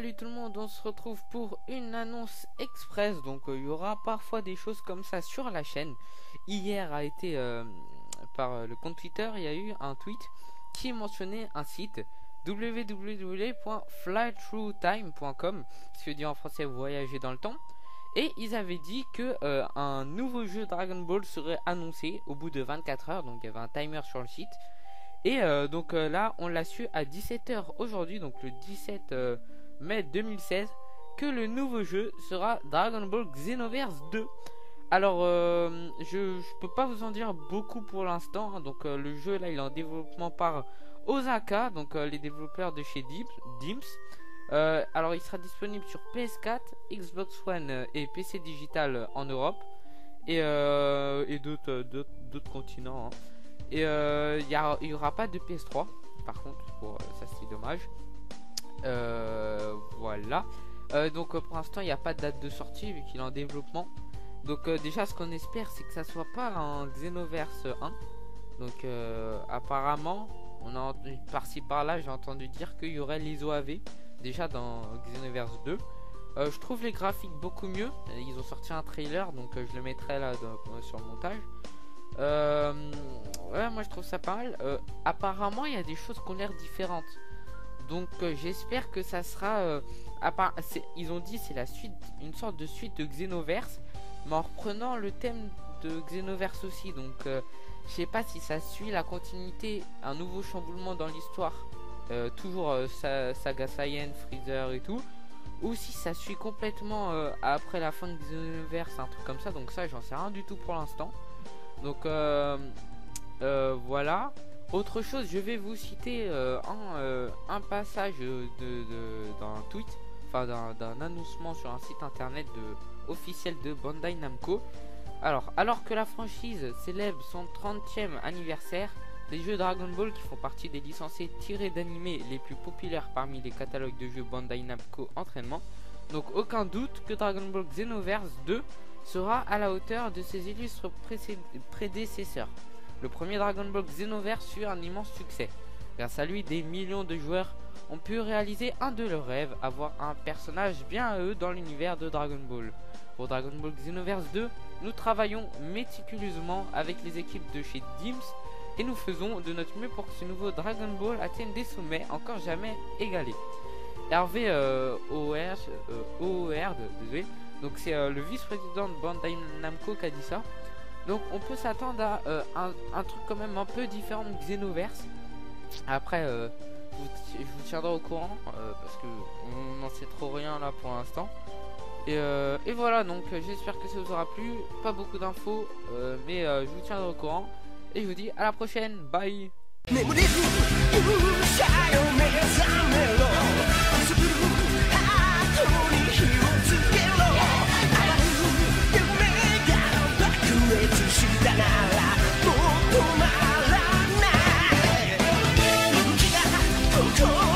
Salut tout le monde, on se retrouve pour une annonce express. Donc il y aura parfois des choses comme ça sur la chaîne. Hier a été par le compte Twitter, il y a eu un tweet qui mentionnait un site www.flythroughtime.com, ce qui veut dire en français voyager dans le temps. Et ils avaient dit que un nouveau jeu Dragon Ball serait annoncé au bout de 24 heures. Donc il y avait un timer sur le site. Et donc là on l'a su à 17 h aujourd'hui, donc le 17 mai 2016, que le nouveau jeu sera Dragon Ball Xenoverse 2. Alors je peux pas vous en dire beaucoup pour l'instant, hein. Donc le jeu là il est en développement par Osaka, donc les développeurs de chez Dimps. Alors il sera disponible sur PS4, Xbox One et PC digital en Europe et d'autres continents, hein. Et il y aura pas de PS3 par contre, ça c'est dommage. Voilà. Donc pour l'instant il n'y a pas de date de sortie vu qu'il est en développement. Donc déjà ce qu'on espère c'est que ça soit pas un Xenoverse 1. Donc apparemment on a par-ci par-là j'ai entendu dire qu'il y aurait l'ISO AV déjà dans Xenoverse 2. Je trouve les graphiques beaucoup mieux. Ils ont sorti un trailer, donc je le mettrai là sur le montage. Ouais, moi je trouve ça pas mal. Apparemment il y a des choses qui ont l'air différentes. Donc j'espère que ça sera ils ont dit c'est la suite, une sorte de suite de Xenoverse, mais en reprenant le thème de Xenoverse aussi. Donc je sais pas si ça suit la continuité, un nouveau chamboulement dans l'histoire, toujours Saga Saiyan, Freezer et tout, ou si ça suit complètement après la fin de Xenoverse, un truc comme ça. Donc ça j'en sais rien du tout pour l'instant. Donc voilà. Autre chose, je vais vous citer un passage d'un tweet, enfin d'un annoncement sur un site internet officiel de Bandai Namco. Alors que la franchise célèbre son 30e anniversaire, les jeux Dragon Ball qui font partie des licenciés tirés d'animés les plus populaires parmi les catalogues de jeux Bandai Namco Entraînement, donc aucun doute que Dragon Ball Xenoverse 2 sera à la hauteur de ses illustres prédécesseurs. Le premier Dragon Ball Xenoverse fut un immense succès. Grâce à lui, des millions de joueurs ont pu réaliser un de leurs rêves, avoir un personnage bien à eux dans l'univers de Dragon Ball. Pour Dragon Ball Xenoverse 2, nous travaillons méticuleusement avec les équipes de chez Dimps et nous faisons de notre mieux pour que ce nouveau Dragon Ball atteigne des sommets encore jamais égalés. Hervé désolé. Donc c'est le vice-président de Bandai Namco qui a dit ça. Donc on peut s'attendre à un truc quand même un peu différent de Xenoverse. Après je vous tiendrai au courant parce que on n'en sait trop rien là pour l'instant. Et voilà, donc j'espère que ça vous aura plu. Pas beaucoup d'infos mais je vous tiendrai au courant. Et je vous dis à la prochaine, bye. Come